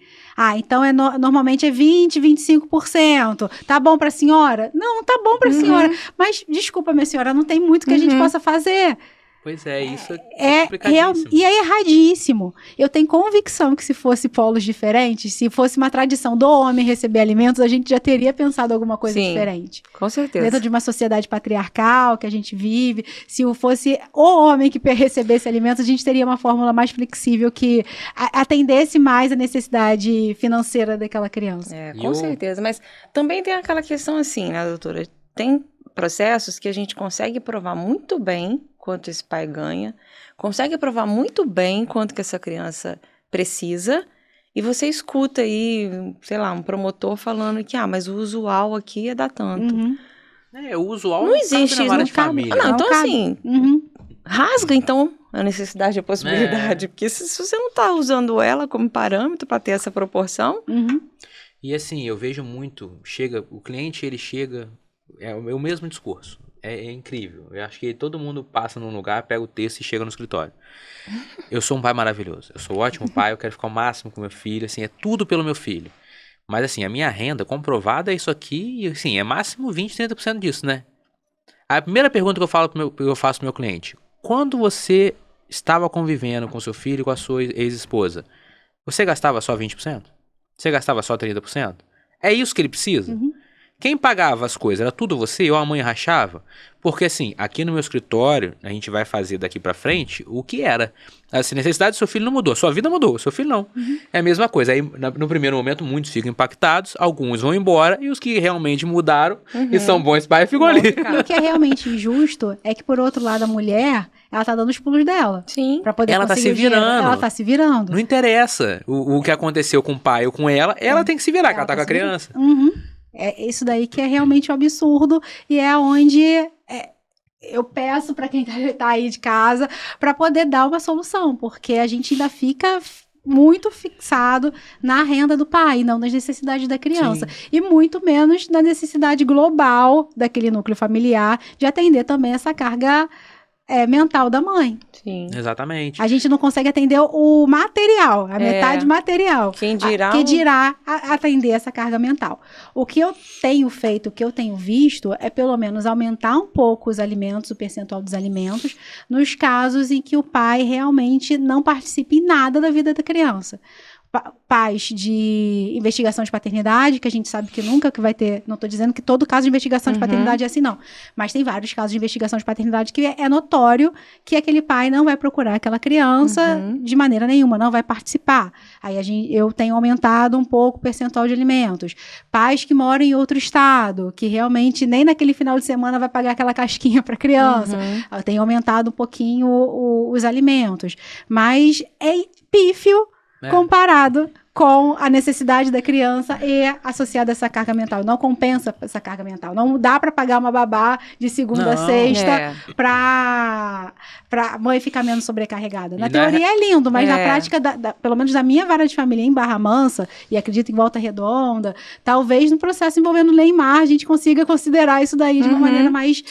Então normalmente é 20%, 25%. Tá bom para a senhora? Não tá bom para a senhora. Mas, desculpa, minha senhora, não tem muito que a gente possa fazer. Pois é, isso é complicadíssimo. E é erradíssimo. Eu tenho convicção que se fosse polos diferentes, se fosse uma tradição do homem receber alimentos, a gente já teria pensado alguma coisa diferente. Com certeza. Dentro de uma sociedade patriarcal que a gente vive, se fosse o homem que recebesse alimentos, a gente teria uma fórmula mais flexível que atendesse mais a necessidade financeira daquela criança. Com certeza. Mas também tem aquela questão assim, né, doutora? Tem processos que a gente consegue provar muito bem quanto esse pai ganha, consegue provar muito bem quanto que essa criança precisa, e você escuta aí, sei lá, um promotor falando que, mas o usual aqui é dar tanto. O usual não existe, cabe na vara de família. Não, então cabe. Assim, rasga então a necessidade e a possibilidade, porque se você não está usando ela como parâmetro para ter essa proporção... E assim, eu vejo muito, o cliente ele chega, é o mesmo discurso. É incrível. Eu acho que todo mundo passa num lugar, pega o texto e chega no escritório. Eu sou um pai maravilhoso. Eu sou um ótimo pai, eu quero ficar o máximo com meu filho. Assim, é tudo pelo meu filho. Mas assim, a minha renda comprovada é isso aqui. E assim, é máximo 20%, 30% disso, né? A primeira pergunta que eu faço pro meu cliente. Quando você estava convivendo com seu filho e com a sua ex-esposa, você gastava só 20%? Você gastava só 30%? É isso que ele precisa? Quem pagava as coisas? Era tudo você ou a mãe rachava? Porque assim, aqui no meu escritório, a gente vai fazer daqui pra frente o que era. A necessidade do seu filho não mudou, sua vida mudou, seu filho não. É a mesma coisa. Aí, no primeiro momento, muitos ficam impactados, alguns vão embora, e os que realmente mudaram e são bons pais ficam ali. O que é realmente injusto é que, por outro lado, a mulher, ela tá dando os pulos dela. Sim. Pra poder ela tá se virando. Ela tá se virando. Não interessa o que aconteceu com o pai ou com ela tem que se virar, que ela tá com a criança. É isso daí que é realmente um absurdo, e é onde eu peço para quem tá aí de casa para poder dar uma solução, porque a gente ainda fica muito fixado na renda do pai, não nas necessidades da criança. Sim. E muito menos na necessidade global daquele núcleo familiar de atender também essa carga mental da mãe. Sim. Exatamente. A gente não consegue atender o material, a metade material. Quem dirá atender essa carga mental. O que eu tenho feito, o que eu tenho visto, é pelo menos aumentar um pouco os alimentos, o percentual dos alimentos, nos casos em que o pai realmente não participa em nada da vida da criança. Pais de investigação de paternidade, que a gente sabe que nunca que vai ter, não estou dizendo que todo caso de investigação de paternidade é assim, não, mas tem vários casos de investigação de paternidade que é notório que aquele pai não vai procurar aquela criança de maneira nenhuma, não vai participar. Aí eu tenho aumentado um pouco o percentual de alimentos. Pais que moram em outro estado, que realmente nem naquele final de semana vai pagar aquela casquinha para a criança. Eu tenho aumentado um pouquinho os alimentos. Mas é pífio comparado com a necessidade da criança e associada a essa carga mental. Não compensa essa carga mental. Não dá para pagar uma babá de segunda a sexta pra mãe ficar menos sobrecarregada. Na teoria é lindo, mas na prática, pelo menos da minha vara de família em Barra Mansa, e acredito em Volta Redonda, talvez no processo envolvendo Neymar a gente consiga considerar isso daí de uma maneira mais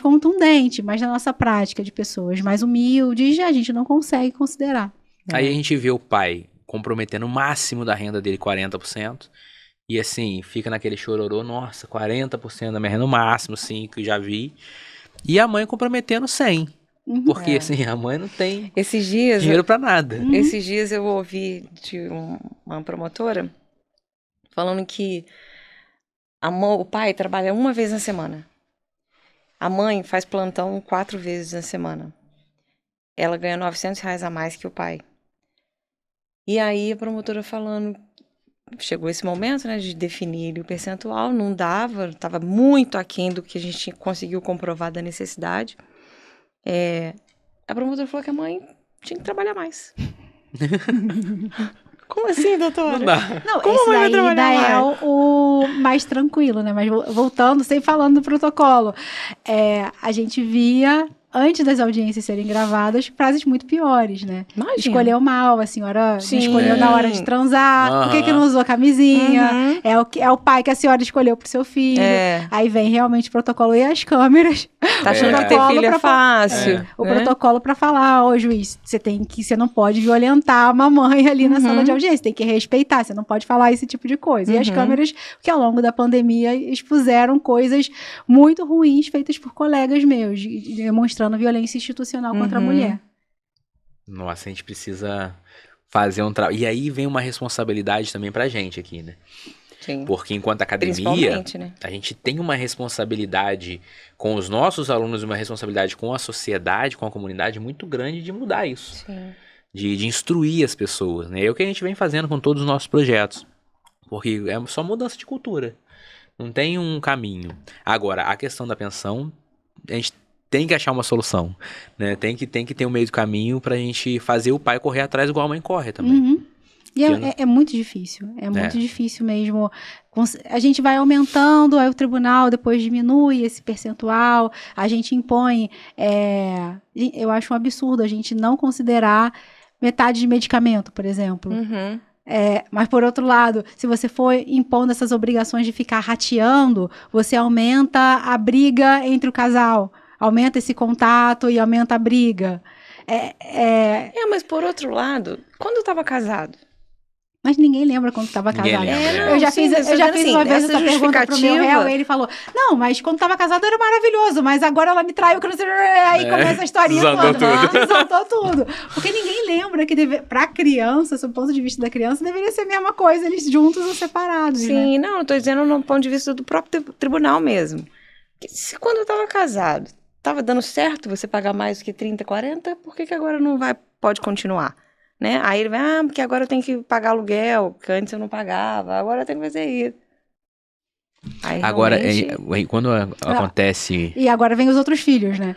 contundente, mas na nossa prática de pessoas mais humildes, a gente não consegue considerar. Aí a gente vê o pai comprometendo o máximo da renda dele, 40%, e assim, fica naquele chororô, nossa, 40% da minha renda, no máximo, sim, que eu já vi, e a mãe comprometendo 100%, porque assim, a mãe não tem dinheiro pra nada. Esses dias eu ouvi de uma promotora falando que o pai trabalha uma vez na semana, a mãe faz plantão 4 vezes na semana, ela ganha R$900 a mais que o pai. E aí a promotora falando, chegou esse momento, né, de definir o percentual, não dava, estava muito aquém do que a gente conseguiu comprovar da necessidade. A promotora falou que a mãe tinha que trabalhar mais. Como assim, doutora? Não dá. Não, como esse daí ainda é o mais tranquilo, né? Mas voltando, sempre falando do protocolo, a gente via... antes das audiências serem gravadas, frases muito piores, né? Imagina. Escolheu mal, a senhora escolheu na hora de transar, por que não usou camisinha? É o pai que a senhora escolheu pro seu filho. Aí vem realmente o protocolo e as câmeras. Tá achando que ter filho é fácil. O protocolo pra falar, juiz, você não pode violentar a mamãe ali na sala de audiência, tem que respeitar, você não pode falar esse tipo de coisa. E as câmeras, que ao longo da pandemia expuseram coisas muito ruins feitas por colegas meus, demonstrando violência institucional contra a mulher. Nossa, a gente precisa fazer um trabalho. E aí vem uma responsabilidade também pra gente aqui, né? Sim. Porque enquanto academia, né, a gente tem uma responsabilidade com os nossos alunos, uma responsabilidade com a sociedade, com a comunidade muito grande de mudar isso. Sim. De instruir as pessoas, né? É o que a gente vem fazendo com todos os nossos projetos. Porque é só mudança de cultura. Não tem um caminho. Agora, a questão da pensão, a gente tem que achar uma solução, né? Tem que ter um meio do caminho pra gente fazer o pai correr atrás igual a mãe corre também. E é muito difícil, muito difícil mesmo. A gente vai aumentando, aí o tribunal depois diminui esse percentual, a gente impõe, eu acho um absurdo a gente não considerar metade de medicamento, por exemplo. Mas por outro lado, se você for impondo essas obrigações de ficar rateando, você aumenta a briga entre o casal. Aumenta esse contato e aumenta a briga. Mas por outro lado, quando eu tava casado? Mas ninguém lembra quando estava casado. Eu já fiz uma vez essa pergunta pro meu réu e ele falou, não, mas quando estava casado era maravilhoso, mas agora ela me traiu, que não sei... Aí começa a historinha toda. Exaltou tudo. Porque ninguém lembra que pra criança, sob o ponto de vista da criança, deveria ser a mesma coisa, eles juntos ou separados. Sim, né? Não, eu tô dizendo no ponto de vista do próprio tribunal mesmo. Se quando eu estava casado, estava dando certo você pagar mais do que 30, 40, por que agora não pode continuar? Né? Aí ele vai, porque agora eu tenho que pagar aluguel, que antes eu não pagava, agora eu tenho que fazer isso. Aí, agora, quando acontece... E agora vem os outros filhos, né?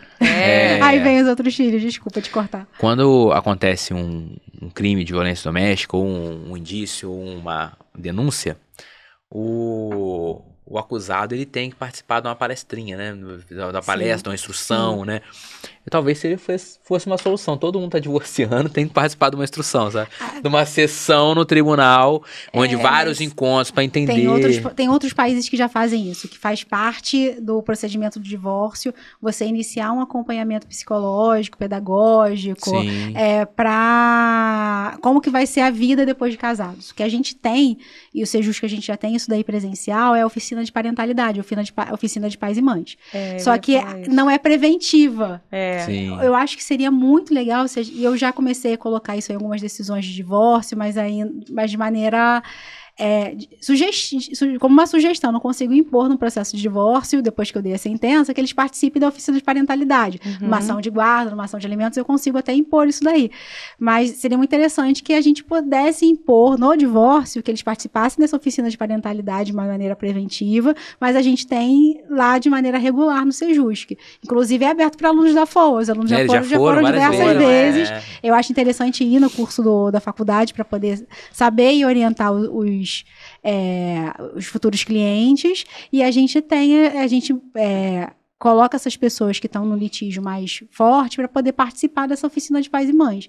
Aí vem os outros filhos, desculpa te cortar. Quando acontece um crime de violência doméstica, ou um indício, ou uma denúncia, o o acusado ele tem que participar de uma palestrinha, né? Da palestra, uma instrução, né? E talvez se ele fosse uma solução. Todo mundo tá divorciando, tem que participar de uma instrução, sabe? De uma sessão no tribunal, onde vários encontros para entender. Tem outros países que já fazem isso, que faz parte do procedimento do divórcio, você iniciar um acompanhamento psicológico, pedagógico, para como que vai ser a vida depois de casados. O que a gente tem, e o Sejusc que a gente já tem isso daí presencial, é a oficina de parentalidade, oficina de pais e mães. Só que não é preventiva. Eu acho que seria muito legal, e eu já comecei a colocar isso em algumas decisões de divórcio, mas de maneira como uma sugestão, não consigo impor no processo de divórcio, depois que eu dei a sentença, que eles participem da oficina de parentalidade. Numa ação de guarda, numa ação de alimentos, eu consigo até impor isso daí. Mas seria muito interessante que a gente pudesse impor no divórcio, que eles participassem dessa oficina de parentalidade de uma maneira preventiva, mas a gente tem lá de maneira regular no Sejusc. Inclusive é aberto para alunos da FOA. Os alunos da FOA já foram diversas vezes. Eu acho interessante ir no curso da faculdade para poder saber e orientar os futuros clientes, e a gente coloca essas pessoas que estão no litígio mais forte para poder participar dessa oficina de pais e mães.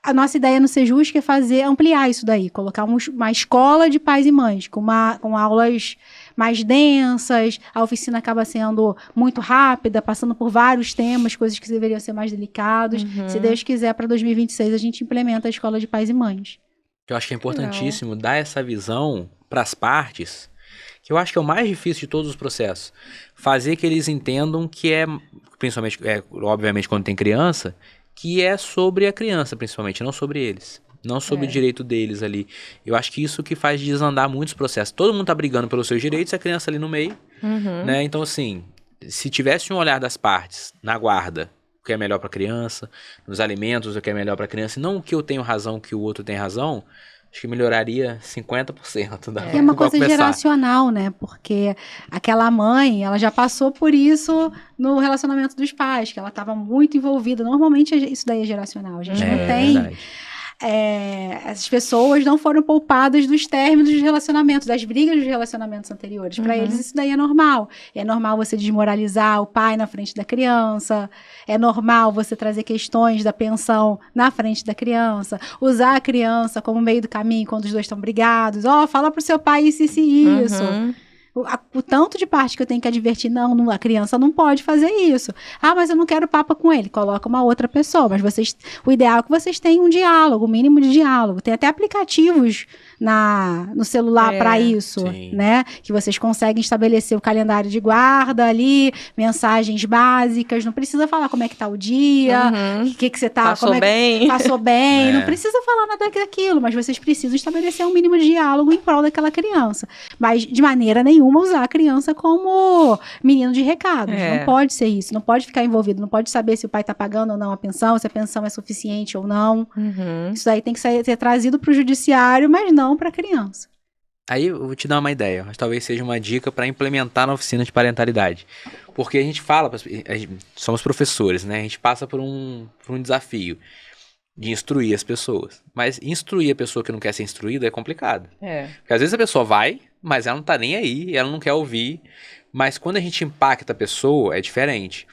A nossa ideia no Sejusc é ampliar isso daí, colocar uma escola de pais e mães, com aulas mais densas. A oficina acaba sendo muito rápida, passando por vários temas, coisas que deveriam ser mais delicados. Se Deus quiser, para 2026 a gente implementa a escola de pais e mães. Eu acho que é importantíssimo dar essa visão para as partes, que eu acho que é o mais difícil de todos os processos. Fazer que eles entendam que principalmente, obviamente quando tem criança, que é sobre a criança, principalmente, não sobre eles. Não sobre o direito deles ali. Eu acho que isso que faz desandar muitos processos. Todo mundo tá brigando pelos seus direitos, a criança ali no meio, né? Então, assim, se tivesse um olhar das partes na guarda, o que é melhor para a criança, nos alimentos, o que é melhor para a criança, e não o que eu tenho razão, o que o outro tem razão, acho que melhoraria 50%. E é uma coisa geracional, né? Porque aquela mãe, ela já passou por isso no relacionamento dos pais, que ela estava muito envolvida. Normalmente isso daí é geracional. A gente não tem... Verdade. Essas pessoas não foram poupadas dos términos dos relacionamentos, das brigas dos relacionamentos anteriores. Para eles isso daí é normal. É normal você desmoralizar o pai na frente da criança, é normal você trazer questões da pensão na frente da criança, usar a criança como meio do caminho quando os dois estão brigados. Fala pro seu pai isso. O tanto de parte que eu tenho que advertir, não, a criança não pode fazer isso. Mas eu não quero papo com ele. Coloca uma outra pessoa. Mas o ideal é que vocês tenham um diálogo, um mínimo de diálogo. Tem até aplicativos no celular para isso, né? Que vocês conseguem estabelecer o calendário de guarda ali, mensagens básicas. Não precisa falar como é que tá o dia, o que você tá... Passou bem. Não precisa falar nada daquilo, mas vocês precisam estabelecer um mínimo de diálogo em prol daquela criança. Mas, de maneira nenhuma, usar a criança como menino de recados. Não pode ser isso. Não pode ficar envolvido. Não pode saber se o pai tá pagando ou não a pensão, se a pensão é suficiente ou não. Isso aí tem que ser trazido pro judiciário, mas não para a criança. Aí eu vou te dar uma ideia, mas talvez seja uma dica para implementar na oficina de parentalidade. Porque a gente fala, somos professores, né? A gente passa por um desafio de instruir as pessoas. Mas instruir a pessoa que não quer ser instruída é complicado. Porque às vezes a pessoa vai, mas ela não tá nem aí, ela não quer ouvir. Mas quando a gente impacta a pessoa, é diferente.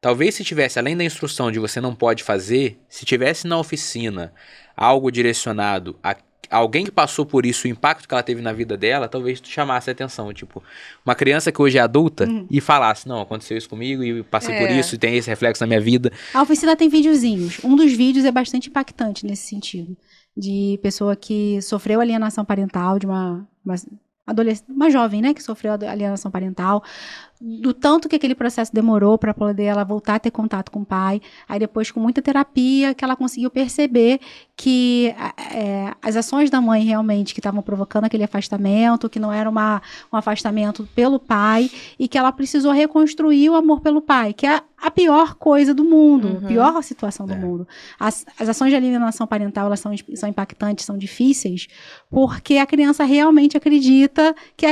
Talvez se tivesse, além da instrução de você não pode fazer, se tivesse na oficina algo direcionado a alguém que passou por isso, o impacto que ela teve na vida dela, talvez tu chamasse a atenção. Tipo, uma criança que hoje é adulta e falasse, não, aconteceu isso comigo e passei por isso e tem esse reflexo na minha vida. A oficina tem videozinhos. Um dos vídeos é bastante impactante nesse sentido. De pessoa que sofreu alienação parental, de uma jovem, né, que sofreu alienação parental, do tanto que aquele processo demorou para poder ela voltar a ter contato com o pai. Aí depois, com muita terapia, que ela conseguiu perceber que as ações da mãe realmente que estavam provocando aquele afastamento, que não era um afastamento pelo pai, e que ela precisou reconstruir o amor pelo pai, que é a pior coisa do mundo, a pior situação do mundo. As ações de alienação parental, elas são impactantes, são difíceis, porque a criança realmente acredita que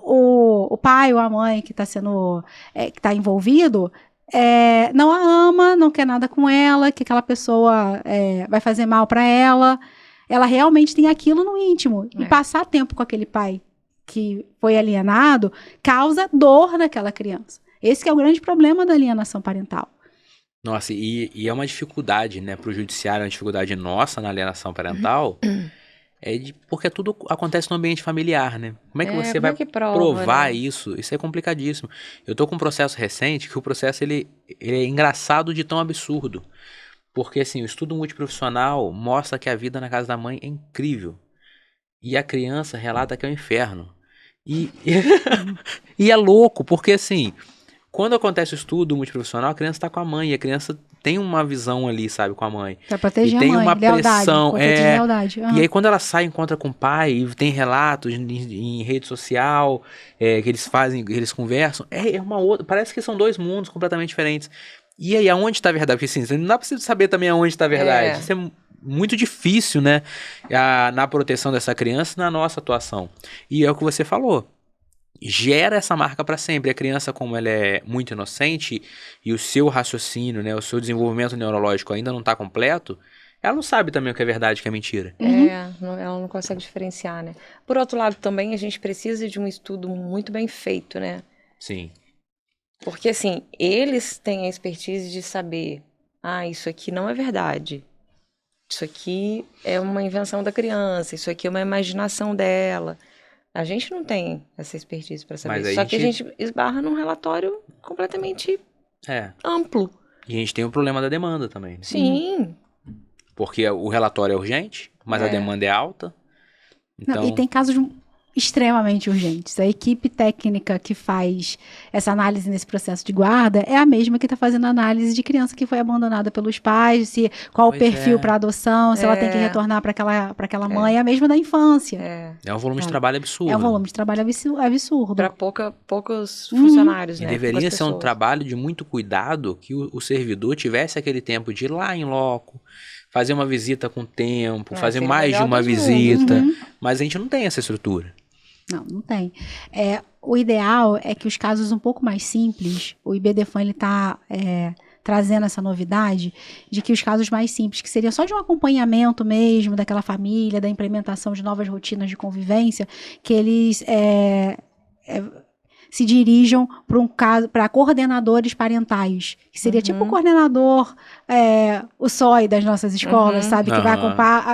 o pai ou a mãe que está que tá envolvido não a ama, não quer nada com ela, que aquela pessoa vai fazer mal para ela. Ela realmente tem aquilo no íntimo. E passar tempo com aquele pai que foi alienado causa dor naquela criança. Esse que é o grande problema da alienação parental. Nossa, e é uma dificuldade, né, para o judiciário, uma dificuldade nossa na alienação parental, porque tudo acontece no ambiente familiar, né? Como é que você vai provar, né? Isso? Isso é complicadíssimo. Eu tô com um processo recente, que o processo ele é engraçado de tão absurdo. Porque, assim, o estudo multiprofissional mostra que a vida na casa da mãe é incrível. E a criança relata que é um inferno. E é louco, porque, assim... Quando acontece o estudo multiprofissional, a criança está com a mãe, e a criança tem uma visão ali, sabe, com a mãe. Pra proteger e tem a mãe, uma pressão. lealdade. E aí quando ela sai, encontra com o pai, e tem relatos em rede social, que eles fazem, eles conversam, é uma outra, parece que são dois mundos completamente diferentes. E aí, aonde está a verdade? Porque assim, não dá pra você saber também aonde está a verdade. Isso é muito difícil, né, na proteção dessa criança e na nossa atuação. E é o que você falou. Gera essa marca para sempre. A criança, como ela é muito inocente e o seu raciocínio, né, o seu desenvolvimento neurológico ainda não está completo, ela não sabe também o que é verdade e o que é mentira. Ela não consegue diferenciar, né? Por outro lado, também a gente precisa de um estudo muito bem feito, né? Sim. Porque, assim, eles têm a expertise de saber, isso aqui não é verdade. Isso aqui é uma invenção da criança, isso aqui é uma imaginação dela. A gente não tem essa expertise para saber. Só que a gente esbarra num relatório completamente amplo. E a gente tem o problema da demanda também. Né? Sim. Porque o relatório é urgente, mas a demanda é alta. Então... Não, e tem casos extremamente urgentes. A equipe técnica que faz essa análise nesse processo de guarda é a mesma que está fazendo a análise de criança que foi abandonada pelos pais, qual o perfil para adoção, se ela tem que retornar para aquela mãe, é a mesma da infância. É um volume de trabalho absurdo. É um volume de trabalho absurdo. Para poucos funcionários, né? E deveria ser um trabalho de muito cuidado que o servidor tivesse aquele tempo de ir lá em loco, fazer uma visita com tempo, fazer mais de uma visita. Mas a gente não tem essa estrutura. Não tem. O ideal é que os casos um pouco mais simples, o IBDFAN ele está trazendo essa novidade de que os casos mais simples, que seria só de um acompanhamento mesmo daquela família, da implementação de novas rotinas de convivência, que eles se dirijam para coordenadores parentais, que seria tipo o coordenador, o SOI das nossas escolas, sabe? Que vai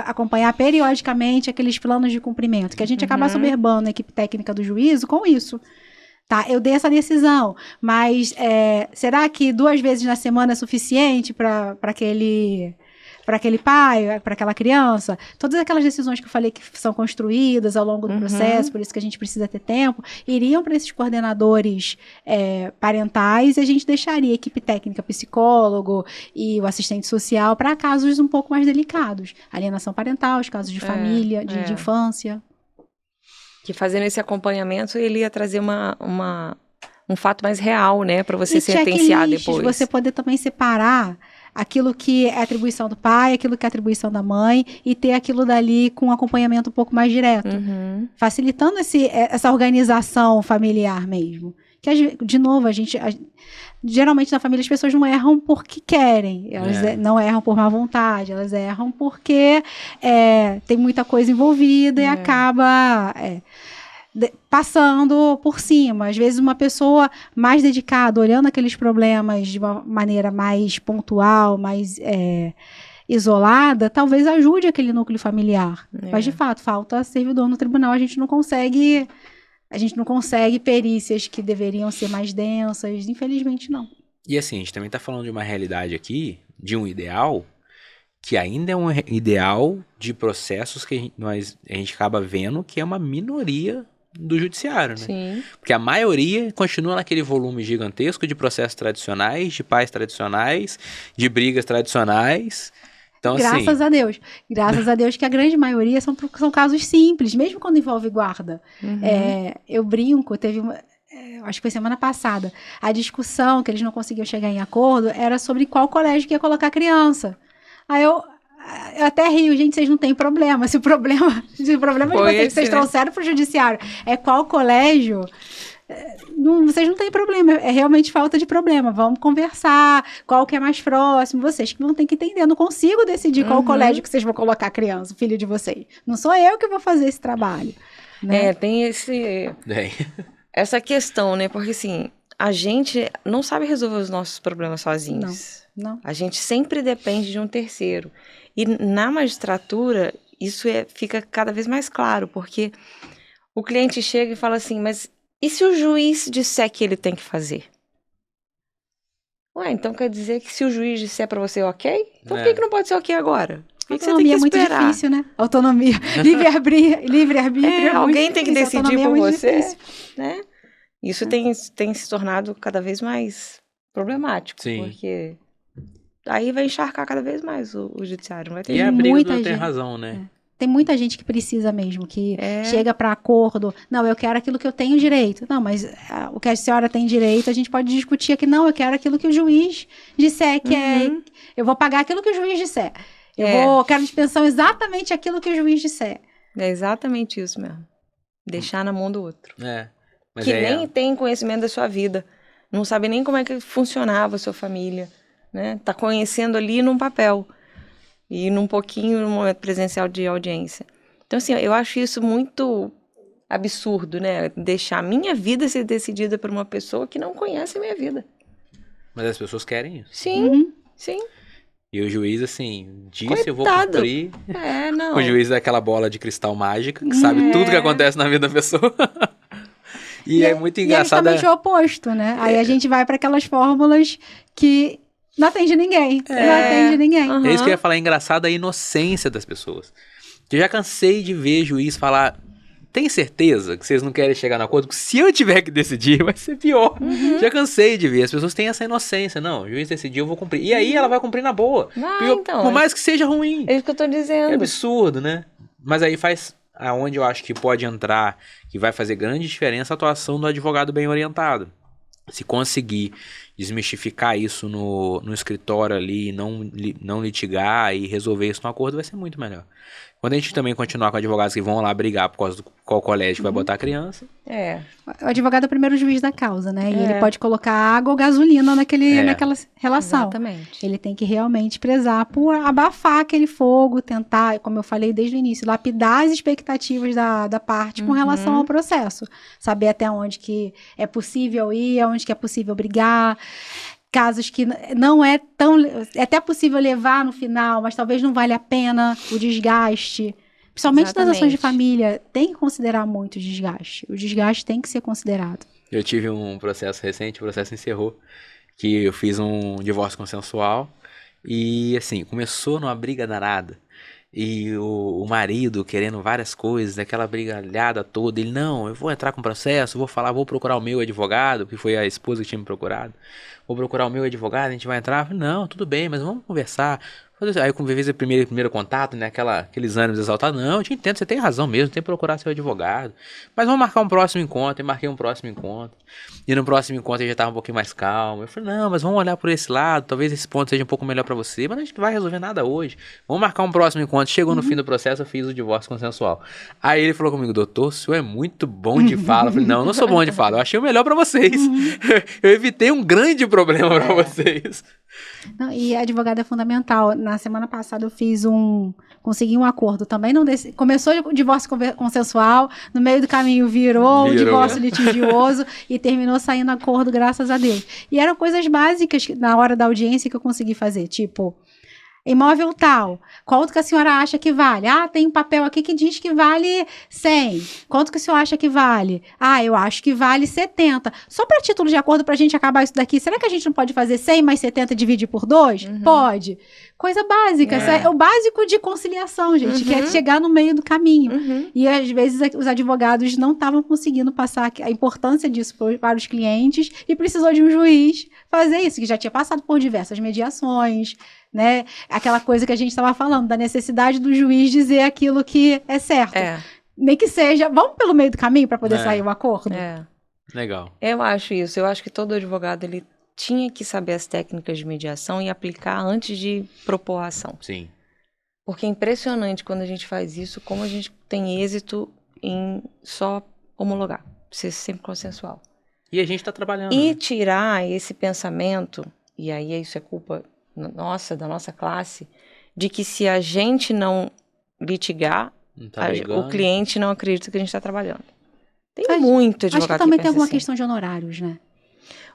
acompanhar periodicamente aqueles planos de cumprimento, que a gente acaba soberbando a equipe técnica do juízo com isso. Tá, eu dei essa decisão, mas será que 2 vezes na semana é suficiente para aquele pai, para aquela criança? Todas aquelas decisões que eu falei que são construídas ao longo do processo, por isso que a gente precisa ter tempo, iriam para esses coordenadores parentais, e a gente deixaria a equipe técnica, psicólogo e o assistente social para casos um pouco mais delicados. Alienação parental, os casos de família, de infância. Que fazendo esse acompanhamento, ele ia trazer um fato mais real, né? Para você sentenciar depois. Você poder também separar aquilo que é atribuição do pai, aquilo que é atribuição da mãe, e ter aquilo dali com um acompanhamento um pouco mais direto. Facilitando essa organização familiar mesmo. Que, de novo, geralmente na família as pessoas não erram porque querem, elas não erram por má vontade, elas erram porque tem muita coisa envolvida e acaba passando por cima. Às vezes uma pessoa mais dedicada, olhando aqueles problemas de uma maneira mais pontual, mais isolada, talvez ajude aquele núcleo familiar. Mas de fato, falta servidor no tribunal, a gente não consegue perícias que deveriam ser mais densas, infelizmente não. E assim, a gente também está falando de uma realidade aqui, de um ideal, que ainda é um ideal de processos que a gente acaba vendo que é uma minoria do judiciário, né? Sim. Porque a maioria continua naquele volume gigantesco de processos tradicionais, de pais tradicionais, de brigas tradicionais. Então, graças a Deus. Graças a Deus que a grande maioria são casos simples, mesmo quando envolve guarda. Eu brinco, teve acho que foi semana passada, a discussão que eles não conseguiam chegar em acordo era sobre qual colégio que ia colocar a criança. Aí eu até rio, gente, vocês não têm problema. Se o problema de vocês que vocês trouxeram para o judiciário é qual colégio, vocês não têm problema, é realmente falta de problema. Vamos conversar, qual que é mais próximo, vocês que vão ter que entender. Eu não consigo decidir qual colégio que vocês vão colocar a criança, o filho de vocês. Não sou eu que vou fazer esse trabalho. né? Tem essa questão, né? Porque assim, a gente não sabe resolver os nossos problemas sozinhos. Não. A gente sempre depende de um terceiro. E na magistratura, isso fica cada vez mais claro, porque o cliente chega e fala assim, mas e se o juiz disser que ele tem que fazer? Ué, então quer dizer que se o juiz disser pra você ok, então por que não pode ser ok agora? Por que você tem que esperar? Autonomia é muito difícil, né? Autonomia, livre-arbítrio. Alguém tem que decidir por você, difícil. né? Isso tem se tornado cada vez mais problemático. Sim. Porque aí vai encharcar cada vez mais o judiciário. Não vai ter E a briga do tem razão, né? Tem muita gente que precisa mesmo, que chega para acordo. Não, eu quero aquilo que eu tenho direito. Não, mas o que a senhora tem direito, a gente pode discutir aqui. Não, eu quero aquilo que o juiz disser que eu vou pagar aquilo que o juiz disser. Eu quero de pensão exatamente aquilo que o juiz disser. É exatamente isso mesmo. Deixar na mão do outro. Mas que nem tem conhecimento da sua vida. Não sabe nem como é que funcionava a sua família. Né? Tá conhecendo ali num papel. E num pouquinho no momento presencial de audiência. Então, assim, eu acho isso muito absurdo, né? Deixar a minha vida ser decidida por uma pessoa que não conhece a minha vida. Mas as pessoas querem isso. Sim, sim. E o juiz, assim, disse, coitado. Eu vou cumprir. Não. O juiz é aquela bola de cristal mágica, que sabe tudo que acontece na vida da pessoa. E é muito engraçado. É justamente o oposto, né? Aí a gente vai para aquelas fórmulas que não atende ninguém. Não atende ninguém. É isso que eu ia falar, é engraçado a inocência das pessoas. Eu já cansei de ver juiz falar, tem certeza que vocês não querem chegar no acordo? Porque se eu tiver que decidir, vai ser pior. Já cansei de ver. As pessoas têm essa inocência. Não, o juiz decidiu, eu vou cumprir. E aí ela vai cumprir na boa. Então, por mais que seja ruim. É isso que eu tô dizendo. É absurdo, né? Mas aí faz aonde eu acho que pode entrar, que vai fazer grande diferença, a atuação do advogado bem orientado. Se conseguir desmistificar isso no escritório ali, e não litigar e resolver isso no acordo, vai ser muito melhor. Quando a gente também continuar com advogados que vão lá brigar por causa do qual colégio que vai botar a criança. O advogado é o primeiro juiz da causa, né? E ele pode colocar água ou gasolina naquela relação. Exatamente. Ele tem que realmente prezar por abafar aquele fogo, tentar, como eu falei desde o início, lapidar as expectativas da parte com relação ao processo. Saber até onde que é possível ir, aonde que é possível brigar. Casos que não é tão... É até possível levar no final, mas talvez não vale a pena o desgaste. Principalmente nas ações de família, tem que considerar muito o desgaste. O desgaste tem que ser considerado. Eu tive um processo recente, o processo encerrou, que eu fiz um divórcio consensual e, assim, começou numa briga danada. E o marido querendo várias coisas, aquela brigalhada toda. Ele, não, eu vou entrar com processo, vou procurar o meu advogado, que foi a esposa que tinha me procurado. Vou procurar o meu advogado, a gente vai entrar. Eu falei, não, tudo bem, mas vamos conversar. Aí, quando fez o primeiro contato, né, aqueles ânimos exaltados, não, eu te entendo, você tem razão mesmo, tem que procurar seu advogado. Mas vamos marcar um próximo encontro. E marquei um próximo encontro. E no próximo encontro eu já estava um pouquinho mais calmo. Eu falei, não, mas vamos olhar por esse lado, talvez esse ponto seja um pouco melhor pra você, mas a gente não vai resolver nada hoje. Vamos marcar um próximo encontro. Chegou no fim do processo, eu fiz o divórcio consensual. Aí ele falou comigo, doutor, o senhor é muito bom de fala. Eu falei, não, eu não sou bom de fala, eu achei o melhor pra vocês. Eu evitei um grande problema pra vocês. Não, e advogado é fundamental. Na semana passada eu consegui um acordo também. Começou o divórcio consensual, no meio do caminho virou o divórcio litigioso e terminou saindo acordo, graças a Deus. E eram coisas básicas na hora da audiência que eu consegui fazer, tipo... Imóvel tal, quanto que a senhora acha que vale? Ah, tem um papel aqui que diz que vale 100. Quanto que o senhor acha que vale? Ah, eu acho que vale 70. Só para título de acordo, para a gente acabar isso daqui, será que a gente não pode fazer 100 mais 70 e dividir por 2? Pode. Coisa básica. É o básico de conciliação, gente, que é chegar no meio do caminho. E às vezes os advogados não estavam conseguindo passar a importância disso para os clientes e precisou de um juiz fazer isso, que já tinha passado por diversas mediações, né? Aquela coisa que a gente estava falando, da necessidade do juiz dizer aquilo que é certo. Nem que seja, vamos pelo meio do caminho para poder sair um acordo? Legal. Eu acho isso. Eu acho que todo advogado, ele tinha que saber as técnicas de mediação e aplicar antes de propor a ação. Sim. Porque é impressionante quando a gente faz isso, como a gente tem êxito em só homologar, ser sempre consensual. E a gente está trabalhando. E tirar esse pensamento, e aí isso é culpa nossa, da nossa classe, de que se a gente não litigar, O cliente não acredita que a gente está trabalhando. Tem muito advogado. Acho que também tem alguma questão de honorários, né?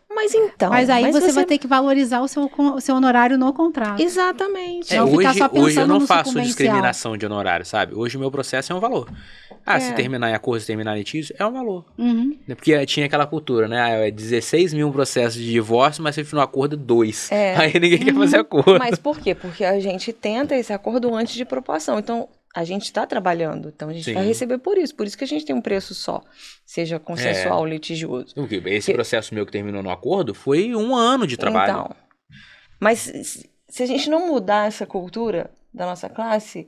Mas aí você vai ter que valorizar o seu honorário no contrato. Exatamente. Não ficar só pensando hoje eu não no faço sucumbencial. discriminação de honorário, sabe? Hoje o meu processo é um valor. Se terminar em acordo, se terminar em litígio, é um valor. Porque tinha aquela cultura, né? 16 mil processos de divórcio, mas se no acordo 2. Aí ninguém quer fazer acordo. Mas por quê? Porque a gente tenta esse acordo antes de propoção. Então, a gente está trabalhando, então a gente vai receber por isso. Por isso que a gente tem um preço só, seja consensual ou litigioso. Esse processo meu que terminou no acordo foi 1 ano de trabalho. Então, mas se a gente não mudar essa cultura da nossa classe,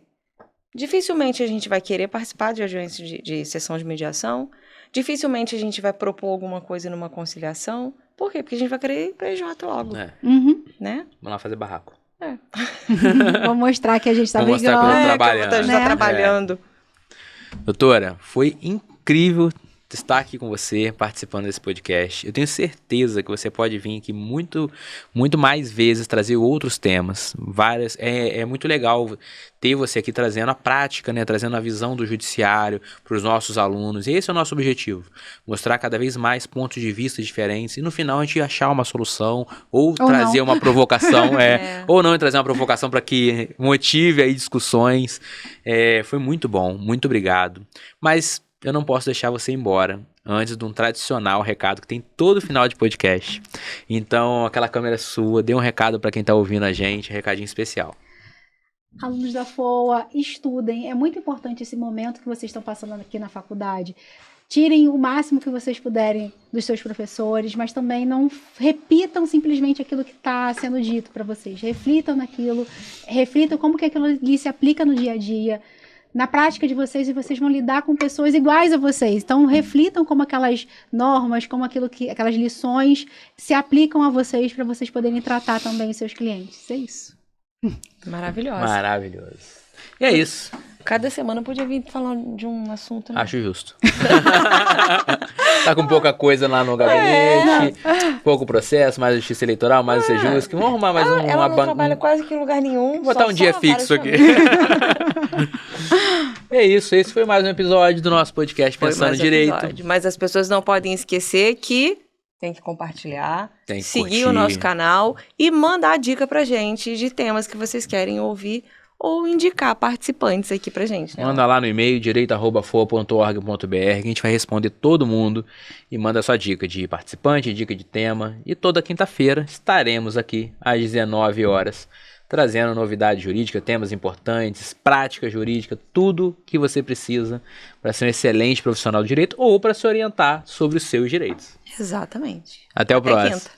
dificilmente a gente vai querer participar de audiência de sessão de mediação, dificilmente a gente vai propor alguma coisa numa conciliação. Por quê? Porque a gente vai querer ir para EJ logo. Né? Vamos lá fazer barraco. Vou mostrar que a gente está brigando. Mostrar que eu tô trabalhando. A gente está trabalhando. Doutora, foi incrível estar aqui com você, participando desse podcast. Eu tenho certeza que você pode vir aqui muito mais vezes, trazer outros temas. É muito legal ter você aqui trazendo a prática, né? Trazendo a visão do judiciário para os nossos alunos. E esse é o nosso objetivo. Mostrar cada vez mais pontos de vista diferentes. E no final a gente achar uma solução ou trazer uma provocação. Ou não, trazer uma provocação para que motive aí discussões. Foi muito bom. Muito obrigado. Mas eu não posso deixar você ir embora antes de um tradicional recado que tem todo final de podcast. Então, aquela câmera é sua, dê um recado para quem está ouvindo a gente, um recadinho especial. Alunos da FOA, estudem. É muito importante esse momento que vocês estão passando aqui na faculdade. Tirem o máximo que vocês puderem dos seus professores, mas também não repitam simplesmente aquilo que está sendo dito para vocês. Reflitam naquilo, reflitam como que aquilo ali se aplica no dia a dia, na prática de vocês, e vocês vão lidar com pessoas iguais a vocês. Então, reflitam como aquelas normas, como aquelas lições se aplicam a vocês para vocês poderem tratar também os seus clientes. É isso. Maravilhoso. E é isso. Cada semana podia vir falar de um assunto. Né? Acho justo. Tá com pouca coisa lá no gabinete, pouco processo, mais justiça eleitoral, mais justo. Vamos arrumar mais uma ela não trabalha quase que em lugar nenhum. Vou botar um dia fixo aqui. É isso, esse foi mais um episódio do nosso podcast Pensando Direito. Mas as pessoas não podem esquecer que tem que compartilhar, seguir o nosso canal e mandar dica pra gente de temas que vocês querem ouvir ou indicar participantes aqui pra gente. Né? Manda lá no e-mail direito@foa.org.br, que a gente vai responder todo mundo e manda sua dica de participante, dica de tema. E toda quinta-feira estaremos aqui às 19 horas trazendo novidade jurídica, temas importantes, prática jurídica, tudo que você precisa para ser um excelente profissional de direito ou para se orientar sobre os seus direitos. Exatamente. Até o próximo.